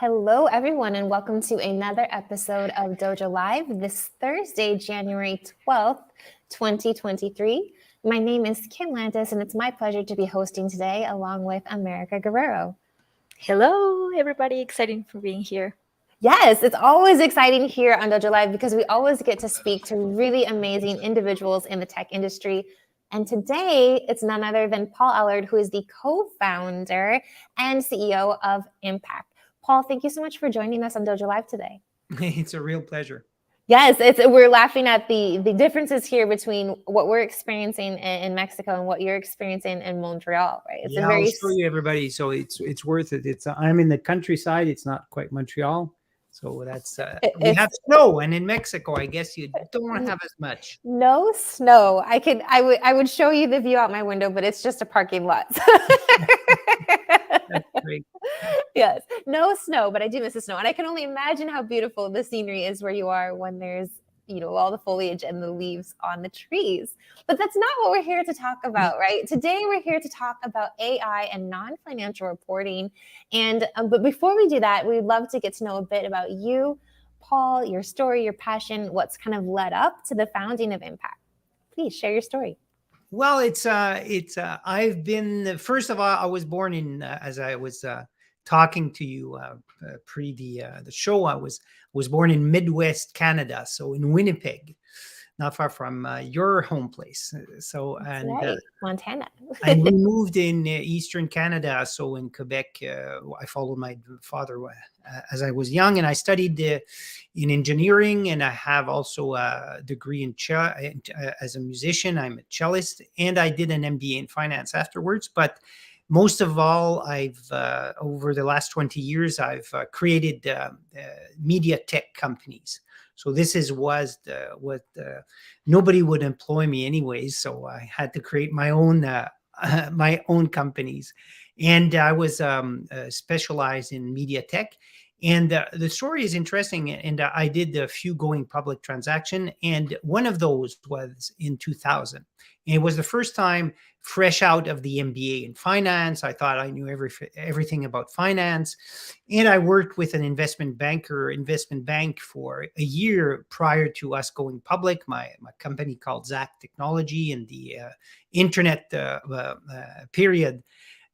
Hello, everyone, and welcome to another episode of Dojo Live this Thursday, January 12th, 2023. My name is Kim Lantis, and it's my pleasure to be hosting today along with America Guerrero. Hello, everybody. Exciting for being here. Yes, it's always exciting here on Dojo Live because we always get to speak to really amazing individuals in the tech industry. And today, it's none other than Paul Allard, who is the co-founder and CEO of Impak. Paul, thank you so much for joining us on Dojo Live today. It's a real pleasure. Yes, we're laughing at the differences here between what we're experiencing in Mexico and what you're experiencing in Montreal, right? It's I'll show you everybody. So it's worth it. I'm in the countryside. It's not quite Montreal. So that's we have snow, and in Mexico, I guess you don't have as much. No snow. I would show you the view out my window, but it's just a parking lot. That's great. Yes, no snow, but I do miss the snow, and I can only imagine how beautiful the scenery is where you are when there's all the foliage and the leaves on the trees. But that's not what we're here to talk about, right? Today we're here to talk about AI and non-financial reporting. And but before we do that, we'd love to get to know a bit about you, Paul, your story, your passion, what's kind of led up to the founding of Impak. Please share your story. Well, I've been, first of all, I was born in, as I was talking to you pre the show, I was born in Midwest Canada, so in Winnipeg, not far from your home place. So and right. Montana. And we moved in Eastern Canada, so in Quebec. I followed my father as I was young, and I studied in engineering, and I have also a degree in as a musician. I'm a cellist, and I did an MBA in finance afterwards. But most of all, I've over the last 20 years, I've created media tech companies. So this was nobody would employ me anyways. So I had to create my own companies, and I was specialized in media tech. And the story is interesting. And I did a few going public transaction, and one of those was in 2000. And it was the first time fresh out of the MBA in finance. I thought I knew everything about finance. And I worked with an investment bank for a year prior to us going public. My company called Zack Technology in the internet period.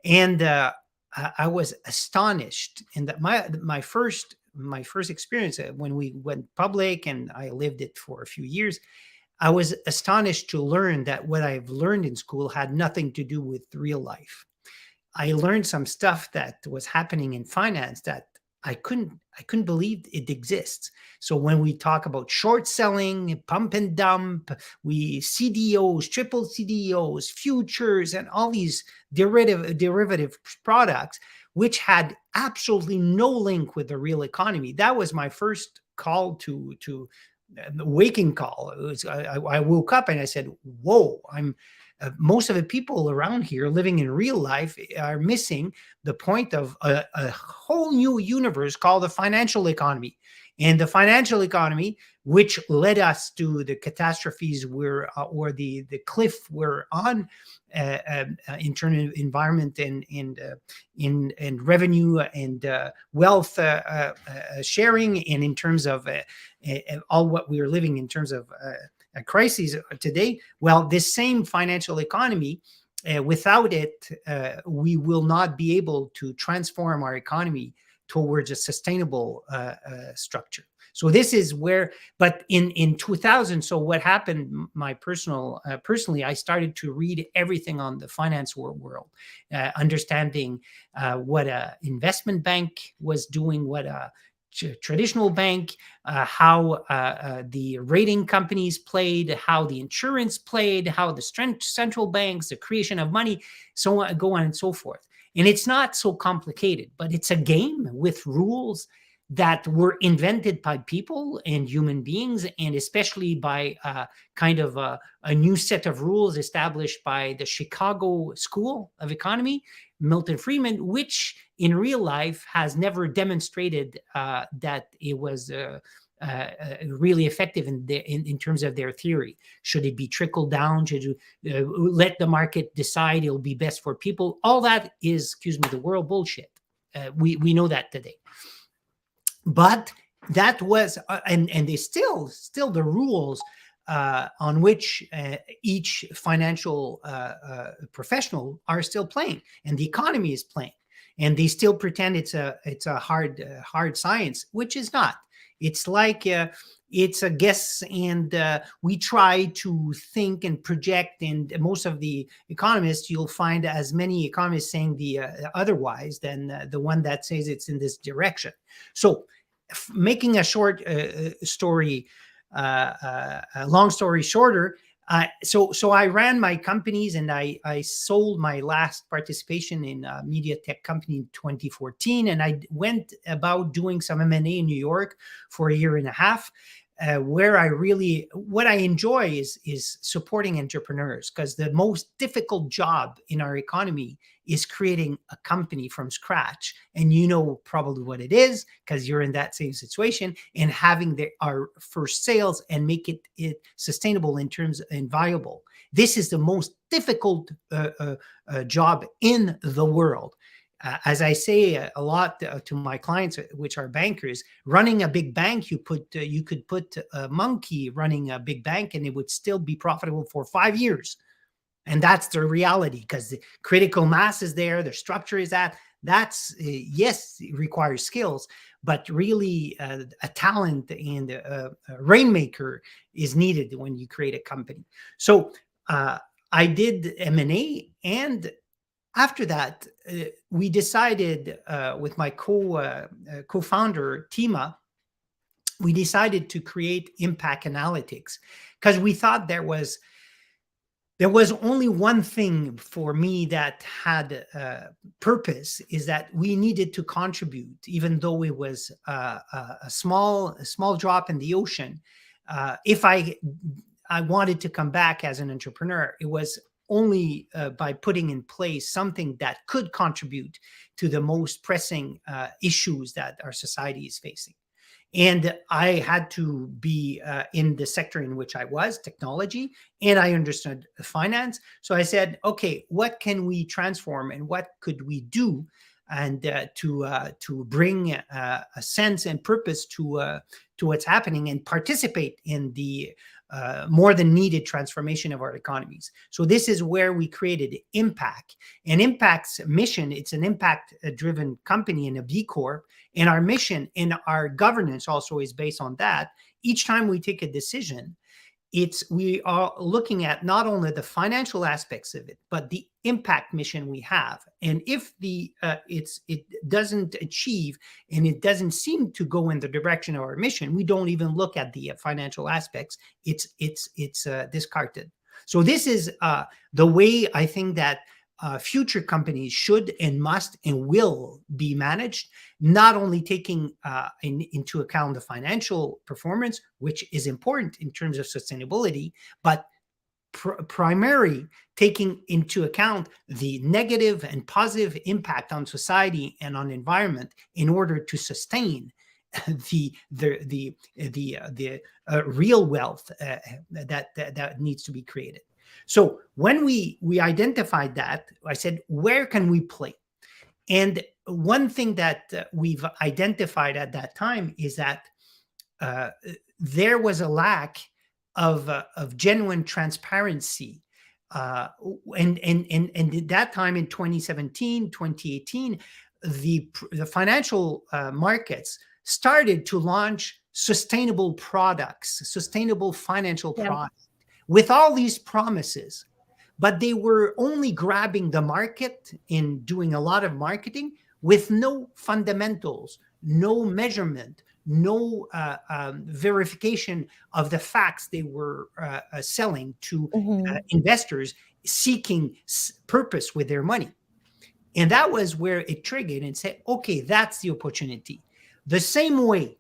And I was astonished. And that my first experience when we went public, and I lived it for a few years, I was astonished to learn that what I've learned in school had nothing to do with real life. I learned some stuff that was happening in finance that I couldn't believe it exists. So when we talk about short selling, pump and dump, CDOs, triple CDOs, futures, and all these derivative products, which had absolutely no link with the real economy. That was my first call to the waking call. I woke up and I said, whoa, most of the people around here living in real life are missing the point of a whole new universe called the financial economy. And the financial economy, which led us to the catastrophes or the cliff we're on in terms of environment and revenue and wealth sharing, and in terms of all what we are living in terms of a crisis today. Well, this same financial economy, without it, we will not be able to transform our economy towards a sustainable structure. So this is where, but in 2000, so what happened, personally, I started to read everything on the finance world, understanding what an investment bank was doing, what a traditional bank, how the rating companies played, how the insurance played, how the central banks, the creation of money, so on, go on and so forth. And it's not so complicated, but it's a game with rules that were invented by people and human beings, and especially by kind of a new set of rules established by the Chicago School of Economy, Milton Friedman, which in real life has never demonstrated that it was really effective in terms of their theory. Should it be trickled down? Should you let the market decide it'll be best for people? All that is, the world bullshit. We know that today. But that was, and they still the rules on which each financial professional are still playing, and the economy is playing, and they still pretend it's a hard science, which is not. It's like it's a guess, and we try to think and project. And most of the economists, you'll find as many economists saying the otherwise than the one that says it's in this direction. So making a short story, a long story shorter, so I ran my companies, and I sold my last participation in a media tech company in 2014, and I went about doing some M&A in New York for a year and a half. Where what I enjoy is supporting entrepreneurs, because the most difficult job in our economy is creating a company from scratch. And you know probably what it is, because you're in that same situation, and having our first sales and make it sustainable in terms and viable. This is the most difficult job in the world. As I say a lot to my clients, which are bankers, running a big bank, you could put a monkey running a big bank, and it would still be profitable for 5 years. And that's the reality, because the critical mass is there, the structure is that's yes, it requires skills, but really a talent and a rainmaker is needed when you create a company. So I did M&A, and after that, we decided with my co-founder, Tima, we decided to create Impact Analytics, because we thought there was only one thing for me that had purpose, is that we needed to contribute, even though it was a small drop in the ocean. If I wanted to come back as an entrepreneur, it was only by putting in place something that could contribute to the most pressing issues that our society is facing. And I had to be in the sector in which I was, technology, and I understood finance. So I said, okay, what can we transform, and what could we do, and to bring a sense and purpose to what's happening, and participate in the more than needed transformation of our economies. So this is where we created Impact. And Impact's mission, it's an impact-driven company and a B Corp. And our mission and our governance also is based on that. Each time we take a decision, we are looking at not only the financial aspects of it, but the impact mission we have. And if it doesn't achieve, and it doesn't seem to go in the direction of our mission, we don't even look at the financial aspects. It's discarded. So this is the way I think that future companies should and must and will be managed, not only taking into account the financial performance, which is important in terms of sustainability, but primarily taking into account the negative and positive impact on society and on environment, in order to sustain the real wealth that needs to be created. So when we identified that, I said, where can we play? And one thing that we've identified at that time is that there was a lack of genuine transparency. And at that time in 2017, 2018, the financial markets started to launch sustainable products, sustainable financial products, with all these promises, but they were only grabbing the market and doing a lot of marketing with no fundamentals, no measurement, no verification of the facts they were selling to investors seeking purpose with their money. And that was where it triggered and said, okay, that's the opportunity. The same way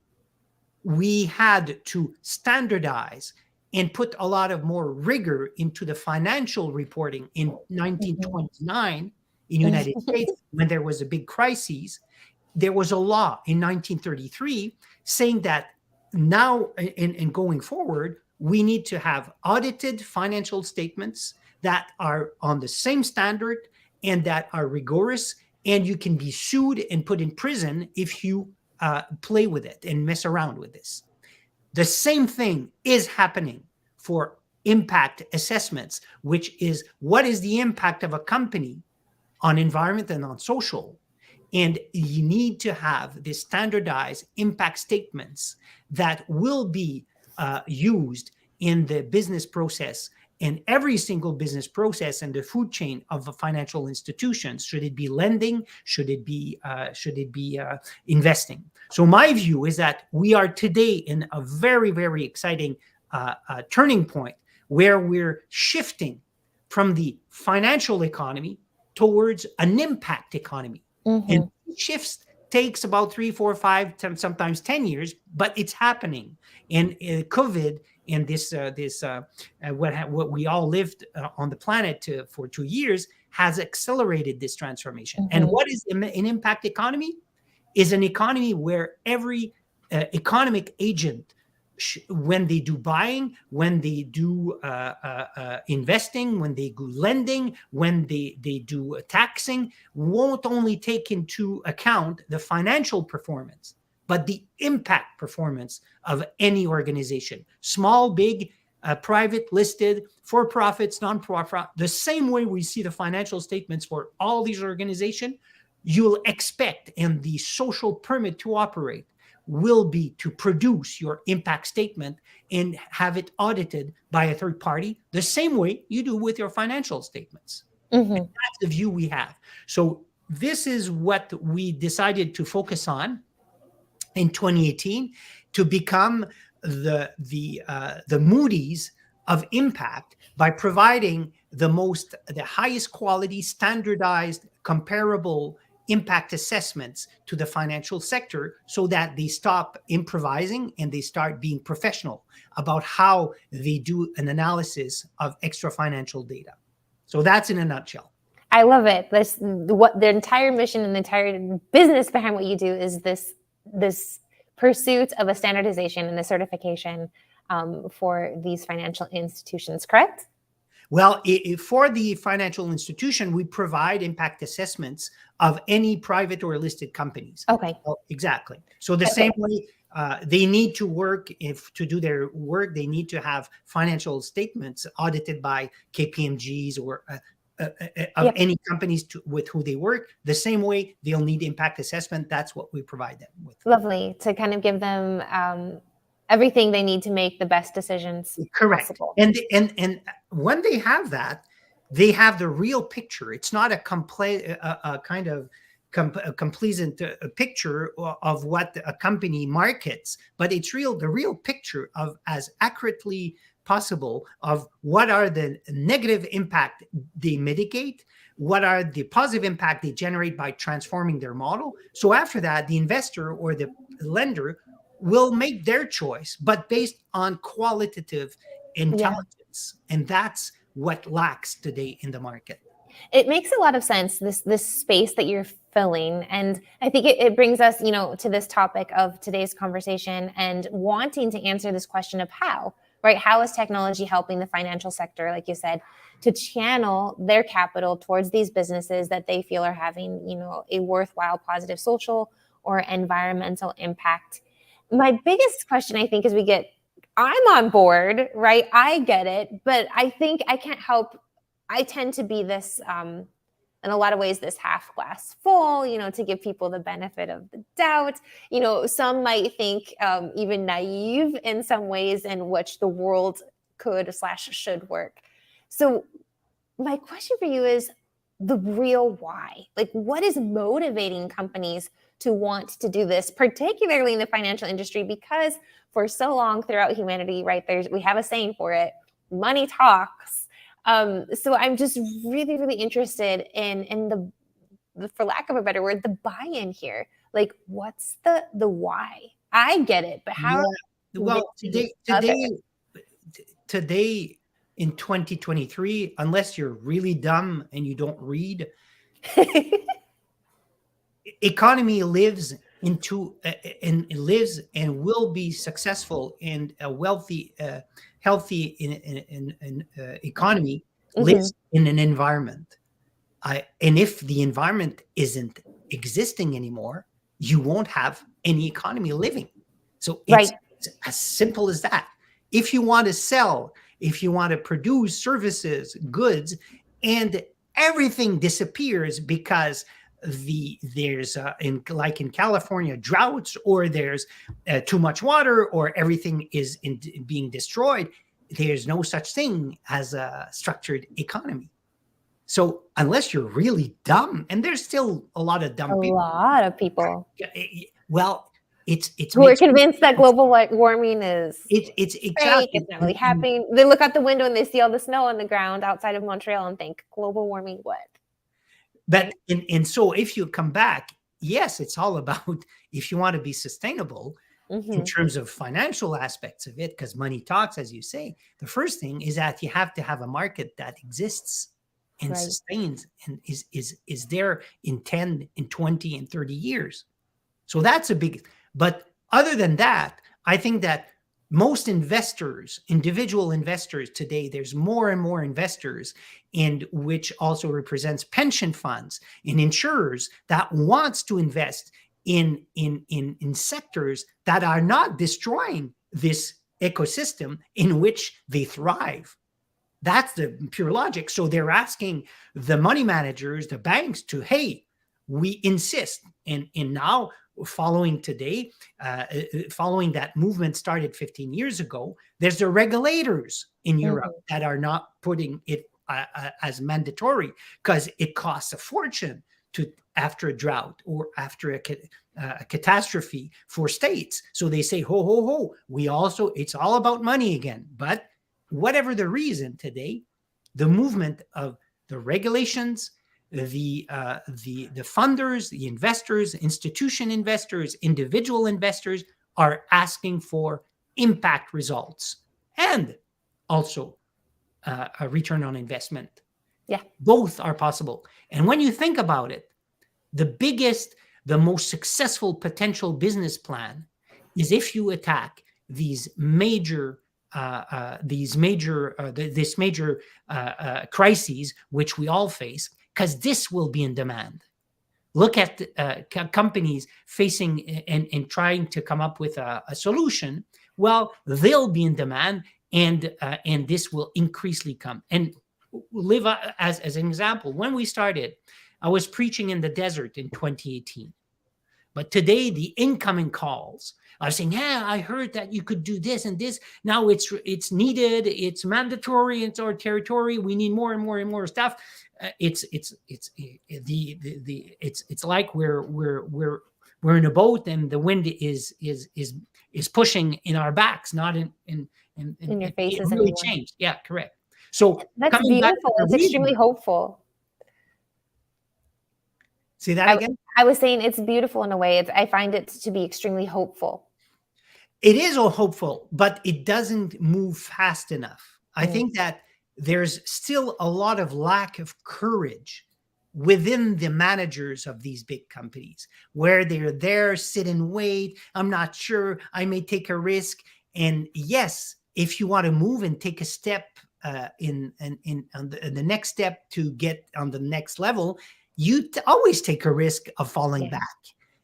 we had to standardize and put a lot of more rigor into the financial reporting in 1929 in the United States, when there was a big crisis. There was a law in 1933 saying that now and going forward, we need to have audited financial statements that are on the same standard and that are rigorous, and you can be sued and put in prison if you play with it and mess around with this. The same thing is happening for impact assessments, which is what is the impact of a company on environment and on social. And you need to have this standardized impact statements that will be used in the business process, and every single business process and the food chain of a financial institutions. Should it be lending? Should it be investing? So my view is that we are today in a very, very exciting turning point where we're shifting from the financial economy towards an impact economy. And shifts takes about 3, 4, 5, 10, sometimes 10 years, but it's happening. And COVID and what we all lived on the planet for 2 years has accelerated this transformation. And what is an impact economy? Is an economy where every economic agent, when they do buying, when they do investing, when they do lending, when they do taxing, won't only take into account the financial performance, but the impact performance of any organization, small, big, private, listed, for-profits, non-profit. The same way we see the financial statements for all these organizations, you'll expect, and the social permit to operate will be to produce your impact statement and have it audited by a third party, the same way you do with your financial statements. That's the view we have. So this is what we decided to focus on in 2018 to become the Moody's of impact by providing the highest quality, standardized, comparable impact assessments to the financial sector, so that they stop improvising and they start being professional about how they do an analysis of extra financial data. So that's in a nutshell. I love it. What the entire mission and the entire business behind what you do is this pursuit of a standardization and a certification for these financial institutions, correct? Well, for the financial institution, we provide impact assessments of any private or listed companies. Okay. Exactly. So the same way they need to work, to do their work, they need to have financial statements audited by KPMGs or of any companies with who they work. The same way they'll need impact assessment. That's what we provide them with. Lovely. To kind of give them everything they need to make the best decisions possible. And when they have that, they have the real picture. It's not a kind of complacent picture of what a company markets, but it's the real picture of, as accurately possible, of what are the negative impact they mitigate, what are the positive impact they generate by transforming their model. So after that, the investor or the lender will make their choice, but based on qualitative intelligence. And that's what lacks today in the market. It makes a lot of sense, this space that you're filling. And I think it brings us, to this topic of today's conversation and wanting to answer this question of how, right? How is technology helping the financial sector, like you said, to channel their capital towards these businesses that they feel are having, a worthwhile, positive social or environmental impact? My biggest question, I think, is I'm on board, right? I get it, but I think I can't help. I tend to be this, in a lot of ways, this half glass full, to give people the benefit of the doubt. Some might think even naive in some ways in which the world could/should work. So my question for you is the real why. Like, what is motivating companies to want to do this, particularly in the financial industry? Because for so long throughout humanity, right, we have a saying for it: money talks. So I'm just really, really interested in the, for lack of a better word, the buy-in here. Like, what's the why? I get it, but how? Yeah. Well, today in 2023, unless you're really dumb and you don't read, economy lives and will be successful and a wealthy, healthy economy lives in an environment. And if the environment isn't existing anymore, you won't have any economy living. So Right. it's as simple as that. If you want to sell, if you want to produce services, goods, and everything disappears because there's like in California droughts, or there's too much water, or everything is being destroyed, there's no such thing as a structured economy. So unless you're really dumb, and there's still a lot of dumb A people. lot of people Well, it's who are convinced that global warming is it's fake, exactly it's not really happening. They look out the window and they see all the snow on the ground outside of Montreal and think, global warming, what? But and so if you come back, yes, it's all about, if you want to be sustainable in terms of financial aspects of it, because money talks, as you say, the first thing is that you have to have a market that exists and Right. sustains and is there in 10, in 20, and 30 years. So that's a big, but other than that, I think that most investors, individual investors today, there's more and more investors, and which also represents pension funds and insurers that wants to invest in sectors that are not destroying this ecosystem in which they thrive. That's the pure logic. So they're asking the money managers, the banks, to, hey, we insist. And now, following today, following that movement started 15 years ago, there's the regulators in Europe that are not putting it as mandatory, because it costs a fortune to after a drought or after a catastrophe for states. So they say, ho, ho, ho, we also, it's all about money again. But whatever the reason today, the movement of the regulations, the funders, the investors, institution investors, individual investors are asking for impact results and also a return on investment. Yeah. Both are possible. And when you think about it, the most successful potential business plan is if you attack these major crises which we all face, because this will be in demand. Look at companies facing and trying to come up with a solution. Well, they'll be in demand, and this will increasingly come. And live as an example, when we started, I was preaching in the desert in 2018. But today, the incoming calls are saying, yeah, I heard that you could do this and this. Now it's needed. It's mandatory. It's our territory. We need more and more and more stuff. It's like we're in a boat and the wind is pushing in our backs, not in your faces. It really changed. Yeah, correct. So that's beautiful. It's extremely hopeful. Say that again? I was saying it's beautiful in a way. I find it to be extremely hopeful. It is all hopeful, but it doesn't move fast enough. I think that there's still a lot of lack of courage within the managers of these big companies, where they're there, sit and wait. I'm not sure. I may take a risk. And yes, if you want to move and take a step in the next step to get on the next level, you always take a risk of falling back.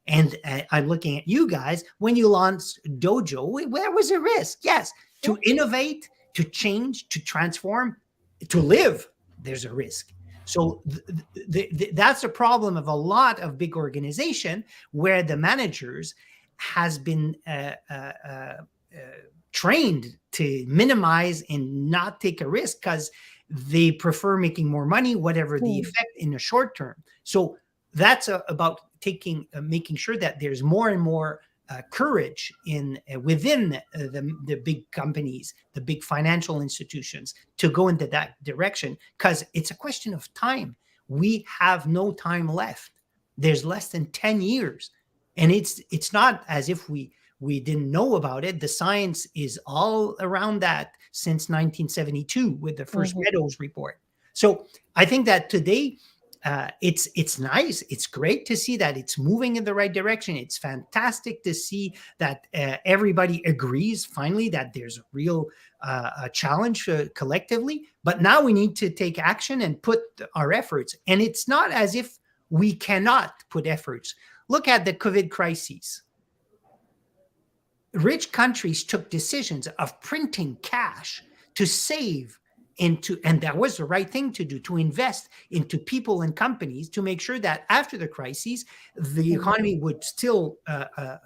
And I'm looking at you guys. When you launched Dojo, there was a risk. Yes, to innovate, to change, to transform, to live, there's a risk. So that's a problem of a lot of big organization, where the managers has been trained to minimize and not take a risk, because they prefer making more money, whatever the effect in the short term. So that's about making sure that there's more and more courage within the big companies, the big financial institutions, to go into that direction, because it's a question of time. We have no time left. There's less than 10 years. And it's not as if we didn't know about it. The science is all around that since 1972 with the first Meadows report. So I think that today it's nice. It's great to see that it's moving in the right direction. It's fantastic to see that everybody agrees finally that there's a real challenge collectively. But now we need to take action and put our efforts. And it's not as if we cannot put efforts. look at the COVID crises. Rich countries took decisions of printing cash to save and that was the right thing to do, to invest into people and companies to make sure that after the crises, the economy would still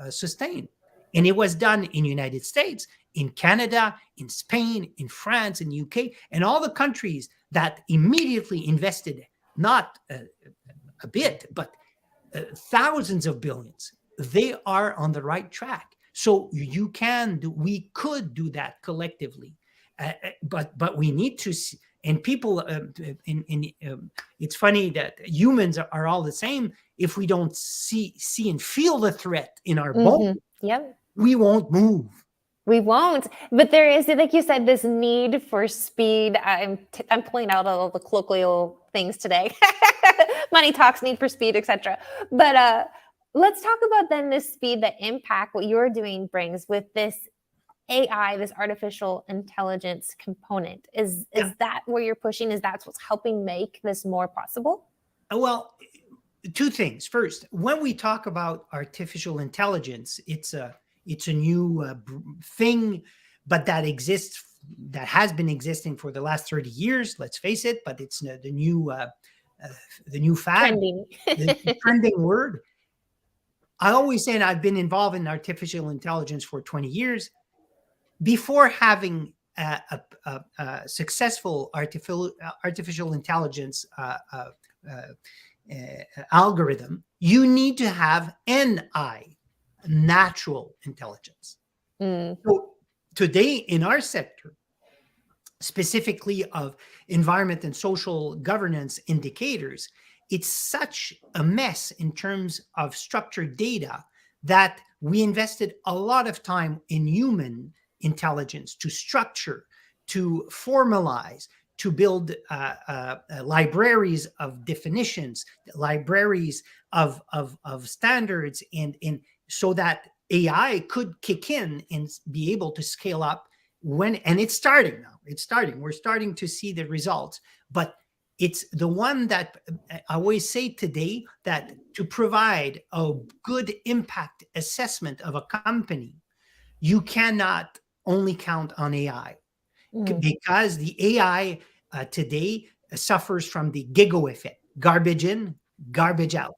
sustain. And it was done in the United States, in Canada, in Spain, in France, in the UK, and all the countries that immediately invested, not a bit, but thousands of billions. They are on the right track. So we could do that collectively. But we need to see, and people it's funny that humans are all the same. If we don't see and feel the threat in our bones, we won't move. We won't. But there is, like you said, this need for speed. I'm pulling out all the colloquial things today. Money talks, need for speed, etc. But let's talk about then this speed, the impact, what you're doing brings with this AI, this artificial intelligence component. Is that where you're pushing? Is that what's helping make this more possible? Well, two things. First, when we talk about artificial intelligence, it's a new thing, but that has been existing for the last 30 years. Let's face it. But it's the new fad, Trending. the trending word. I always say, and I've been involved in artificial intelligence for 20 years. Before having a successful artificial intelligence algorithm, you need to have NI, natural intelligence. So today in our sector, specifically of environment and social governance indicators, it's such a mess in terms of structured data that we invested a lot of time in human intelligence to structure, to formalize, to build libraries of definitions, libraries of standards, and so that AI could kick in and be able to scale up and it's starting now. We're starting to see the results, but it's the one that I always say today, that to provide a good impact assessment of a company, you cannot only count on AI, because the AI today suffers from the giggle effect, garbage in, garbage out.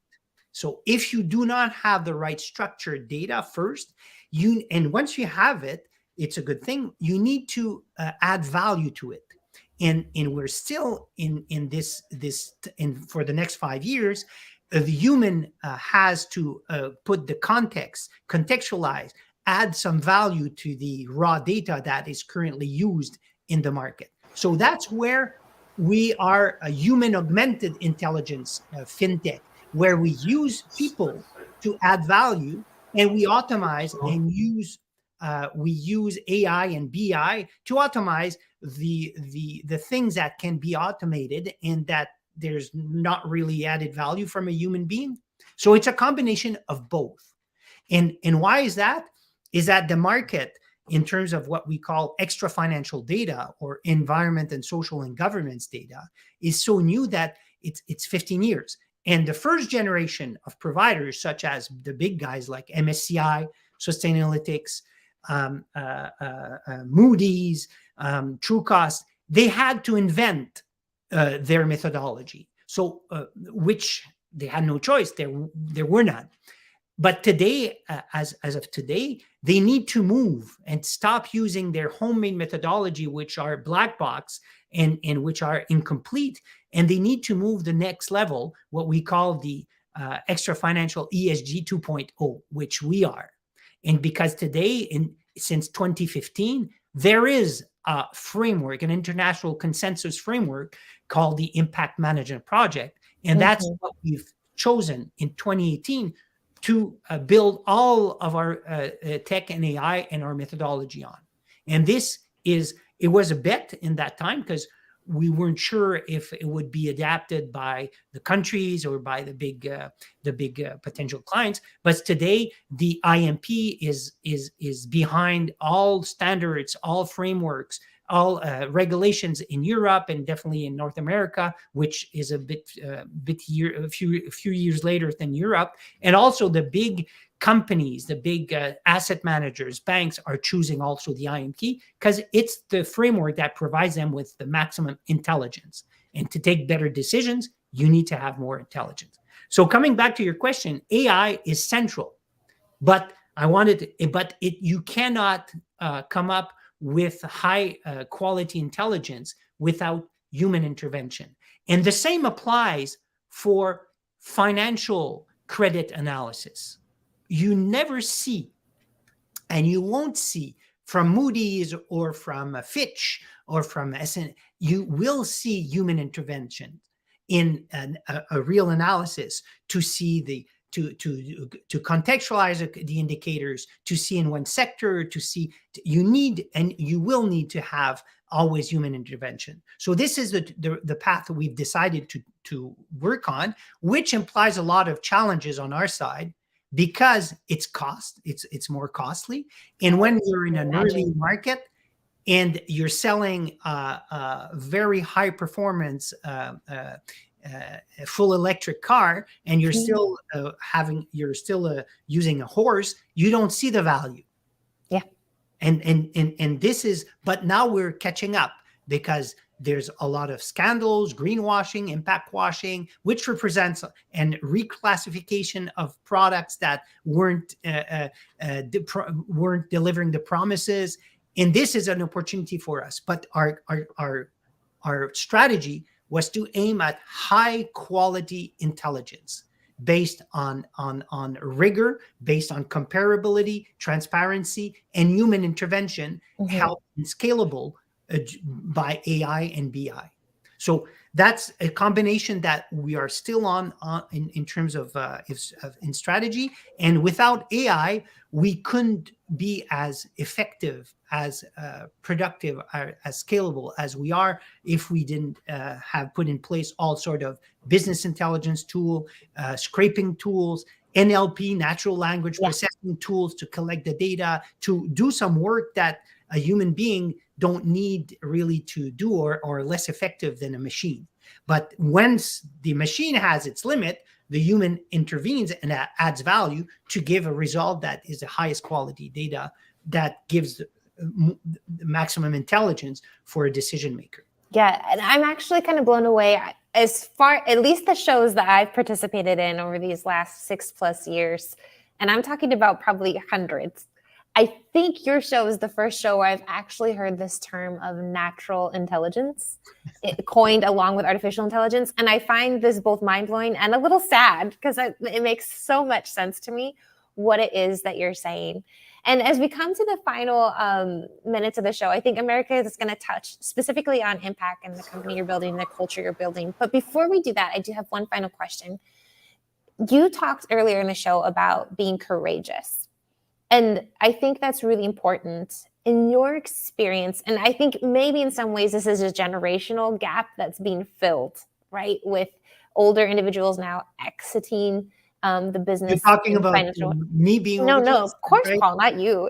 So if you do not have the right structured data first, and once you have it, it's a good thing. You need to add value to it, and we're still in this for the next 5 years. The human has to put the contextualize, add some value to the raw data that is currently used in the market. So that's where we are a human augmented intelligence fintech, where we use people to add value, and we automate and use AI and BI to automate the things that can be automated and that there's not really added value from a human being. So it's a combination of both. And why is that? Is that the market, in terms of what we call extra financial data or environment and social and governance data, is so new that it's 15 years. And the first generation of providers, such as the big guys like MSCI, Sustainalytics, Moody's, Trucost, they had to invent their methodology. So, which they had no choice. There were none. But today, as of today, they need to move and stop using their homemade methodology, which are black box and which are incomplete. And they need to move the next level, what we call the extra financial ESG 2.0, which we are. And because today, since 2015, there is a framework, an international consensus framework called the Impact Management Project. And that's what we've chosen in 2018 to build all of our tech and AI and our methodology on. And it was a bet in that time, because we weren't sure if it would be adapted by the countries or by the big potential clients. But today, the IMP is behind all standards, all frameworks all regulations in Europe and definitely in North America, which is a few years later than Europe. And also the big companies, the big asset managers, banks are choosing also the IMT because it's the framework that provides them with the maximum intelligence. And to take better decisions, you need to have more intelligence. So coming back to your question, AI is central, but you cannot come up with high quality intelligence without human intervention. And the same applies for financial credit analysis. You never see, and you won't see from Moody's or from Fitch or from SN, you will see human intervention in a real analysis to see to contextualize the indicators, to see in one sector, to see you need and you will need to have always human intervention. So this is the path that we've decided to work on, which implies a lot of challenges on our side because it's more costly. And when you're in an early market and you're selling very high performance full electric car, and you're still using a horse, you don't see the value. Yeah. And this is, but now we're catching up because there's a lot of scandals, greenwashing, impact washing, which represents and reclassification of products that weren't delivering the promises. And this is an opportunity for us. But our strategy was to aim at high quality intelligence based on rigor, based on comparability, transparency, and human intervention, helped and scalable by AI and BI. So that's a combination that we are still on in terms of in strategy. And without AI, we couldn't be as effective, as productive, as scalable as we are if we didn't have put in place all sort of business intelligence tool, scraping tools, NLP, natural language processing tools to collect the data, to do some work that a human being don't need really to do or less effective than a machine. But once the machine has its limit, the human intervenes and adds value to give a result that is the highest quality data that gives the maximum intelligence for a decision maker. Yeah, and I'm actually kind of blown away as far, at least the shows that I've participated in over these last 6+ years, and I'm talking about probably hundreds. I think your show is the first show where I've actually heard this term of natural intelligence coined along with artificial intelligence. And I find this both mind-blowing and a little sad because it makes so much sense to me what it is that you're saying. And as we come to the final minutes of the show, I think America is going to touch specifically on impact and the company you're building, the culture you're building. But before we do that, I do have one final question. You talked earlier in the show about being courageous. And I think that's really important in your experience. And I think maybe in some ways this is a generational gap that's being filled, right? With older individuals now exiting the business. You're talking about me being No, of course, right? Paul, not you.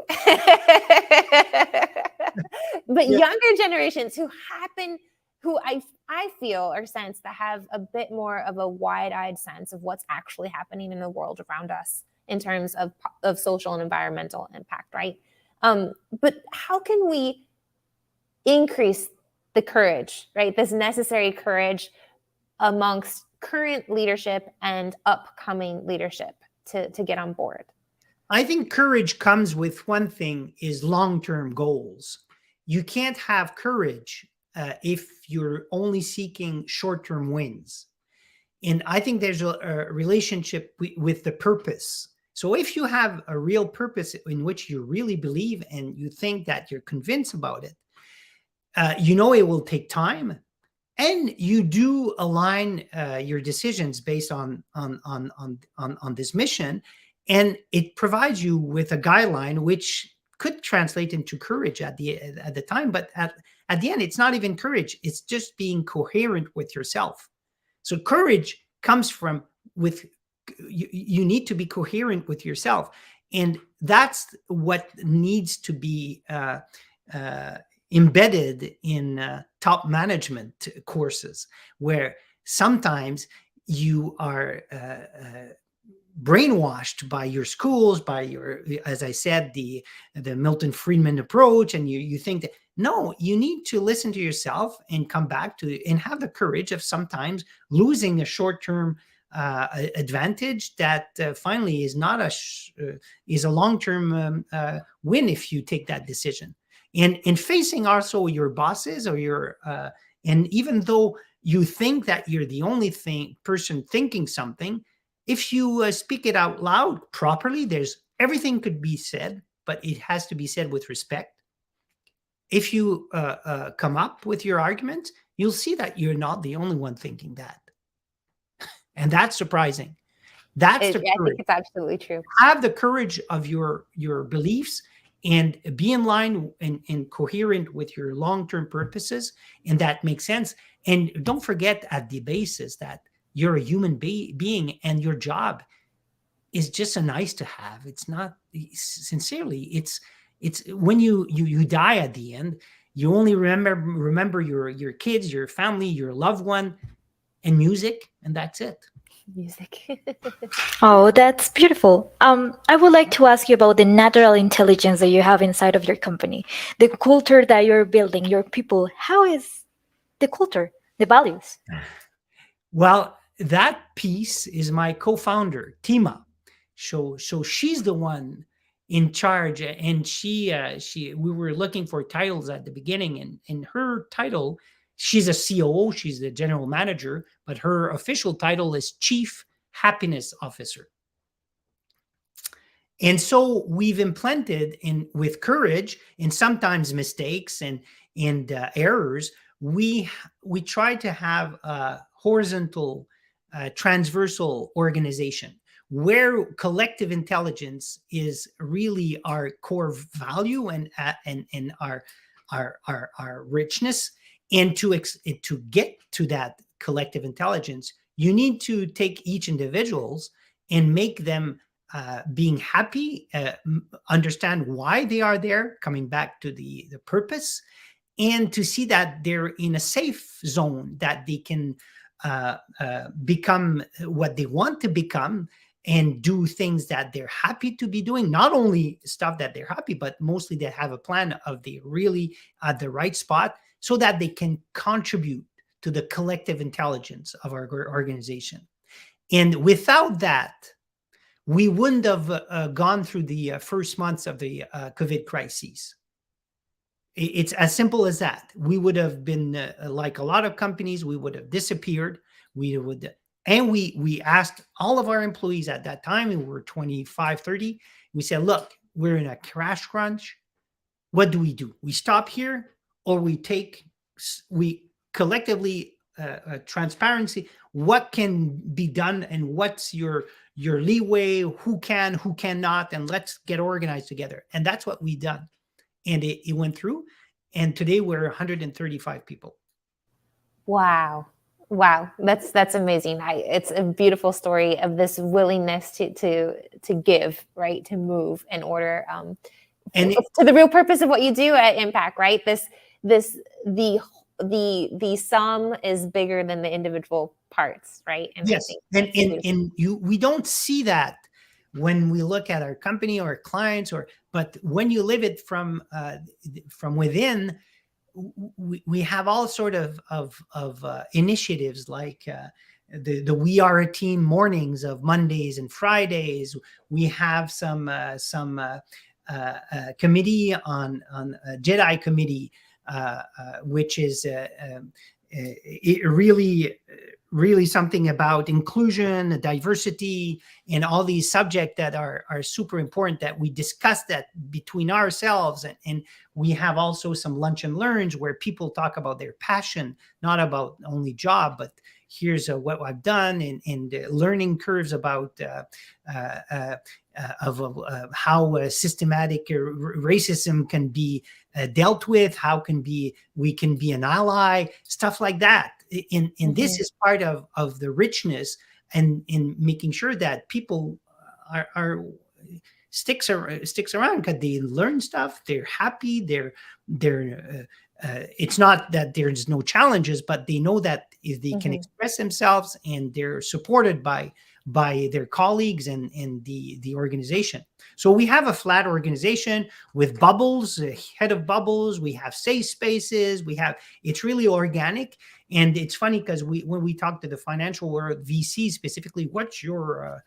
But younger generations who I feel or sense that have a bit more of a wide-eyed sense of what's actually happening in the world around us in terms of social and environmental impact, right? But how can we increase the courage, right? This necessary courage amongst current leadership and upcoming leadership to get on board? I think courage comes with one thing, is long-term goals. You can't have courage if you're only seeking short-term wins. And I think there's a relationship with the purpose. So if you have a real purpose in which you really believe and you think that you're convinced about it, it will take time, and you do align your decisions based on this mission, and it provides you with a guideline which could translate into courage at the time. But at the end, it's not even courage; it's just being coherent with yourself. So courage comes from you need to be coherent with yourself, and that's what needs to be embedded in top management courses, where sometimes you are brainwashed by your schools, by your, as I said, the Milton Friedman approach, and you think that no, you need to listen to yourself and come back to and have the courage of sometimes losing a short-term advantage that finally is not is a long-term win if you take that decision. And facing also your bosses or your and even though you think that you're the only person thinking something, if you speak it out loud properly, everything could be said, but it has to be said with respect. If you come up with your arguments, you'll see that you're not the only one thinking that. And that's surprising. That's the I think courage. it's absolutely true. Have the courage of your beliefs and be in line and coherent with your long-term purposes, and that makes sense. And don't forget at the basis that you're a human being, and your job is just a nice to have. It's not, sincerely, it's when you die at the end, you only remember your kids, your family, your loved one, and music, and that's it. Music. Oh, that's beautiful. I would like to ask you about the natural intelligence that you have inside of your company, the culture that you're building, your people. How is the culture, the values? Well, that piece is my co-founder, Tima. So she's the one in charge, and we were looking for titles at the beginning, and in her title, she's a COO, she's the general manager, but her official title is Chief Happiness Officer. And so we've implanted with courage and sometimes mistakes and errors, we try to have a horizontal, transversal organization where collective intelligence is really our core value and our richness. And to get to that collective intelligence, you need to take each individuals and make them being happy, understand why they are there, coming back to the purpose, and to see that they're in a safe zone, that they can become what they want to become and do things that they're happy to be doing. Not only stuff that they're happy, but mostly they have a plan of they really at the right spot so that they can contribute to the collective intelligence of our organization. And without that, we wouldn't have gone through the first months of the COVID crisis. It's as simple as that. We would have been like a lot of companies, we would have disappeared. And we asked all of our employees at that time, and we were 25, 30. We said, look, we're in a crash crunch. What do? We stop here, or we collectively transparency, what can be done and what's your leeway, who can, who cannot, and let's get organized together. And that's what we done. And it went through. And today we're 135 people. Wow. That's amazing. It's a beautiful story of this willingness to give, right? To move in order and to the real purpose of what you do at Impact, right? The sum is bigger than the individual parts, right? And yes, we don't see that when we look at our company or clients, but when you live it from within, we have all sort of initiatives like the We Are a Team mornings of Mondays and Fridays. We have some committee on Jedi committee, which is really something about inclusion, diversity, and all these subjects that are super important that we discuss that between ourselves. And we have also some lunch and learns where people talk about their passion, not about only job, but here's what I've done, and learning curves about how systematic racism can be dealt with, how we can be an ally, stuff like that. And this is part of the richness and in making sure that people are sticks around because they learn stuff, they're happy, they're it's not that there's no challenges, but they know that if they can Mhm. express themselves and they're supported by their colleagues and the organization. So we have a flat organization with bubbles, a head of bubbles. We have safe spaces. It's really organic. And it's funny because when we talk to the financial world, VC specifically, what's your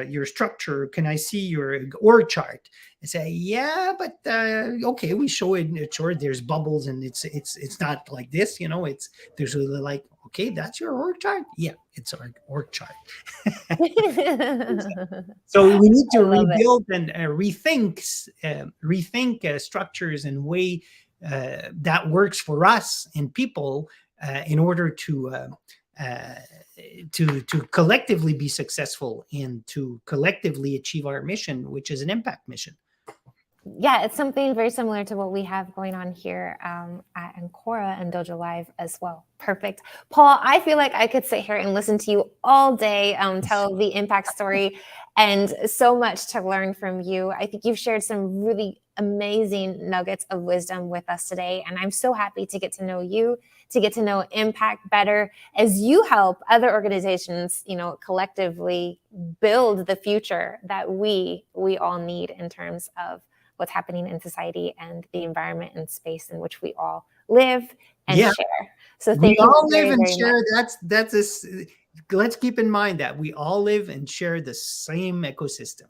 your structure? Can I see your org chart? And say, yeah, but okay, we show it in a chart. There's bubbles, and it's not like this, it's there's like, okay, that's your org chart. Yeah, it's our org chart. So we need I to love it. rebuild and rethink structures and way that works for us and people in order uh, to collectively be successful and to collectively achieve our mission, which is an impact mission. Yeah, it's something very similar to what we have going on here at Ancora and dojolive as well. Perfect. Paul, I feel like I could sit here and listen to you all day, tell the impact story, and so much to learn from you. I think you've shared some really amazing nuggets of wisdom with us today, and I'm so happy to get to know you, to get to know impact better as you help other organizations, collectively build the future that we all need in terms of what's happening in society and the environment and space in which we all live and Yeah, share. So we thank you all live very, and very much. share. That's this. Let's keep in mind that we all live and share the same ecosystem.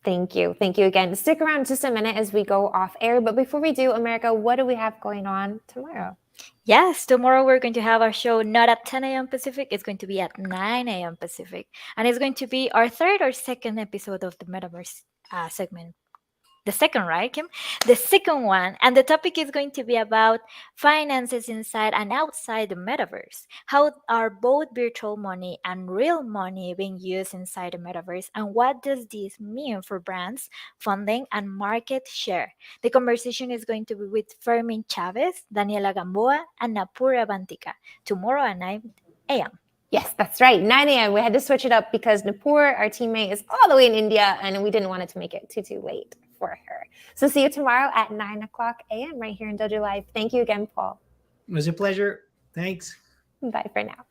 Thank you. Thank you again. Stick around just a minute as we go off air. But before we do, America, what do we have going on tomorrow? Yes, tomorrow we're going to have our show not at 10 a.m. Pacific, it's going to be at 9 a.m. Pacific. And it's going to be our third or second episode of the Metaverse segment. The second, right, Kim? The second one. And the topic is going to be about finances inside and outside the metaverse. How are both virtual money and real money being used inside the metaverse? And what does this mean for brands, funding, and market share? The conversation is going to be with Fermin Chavez, Daniela Gamboa, and Napura Bantika tomorrow at 9 a.m. Yes, that's right. 9 a.m. We had to switch it up because Nupur, our teammate, is all the way in India, and we didn't want it to make it too late for her. So see you tomorrow at 9 o'clock a.m. right here in dojolive. Thank you again, Paul. It was a pleasure. Thanks. Bye for now.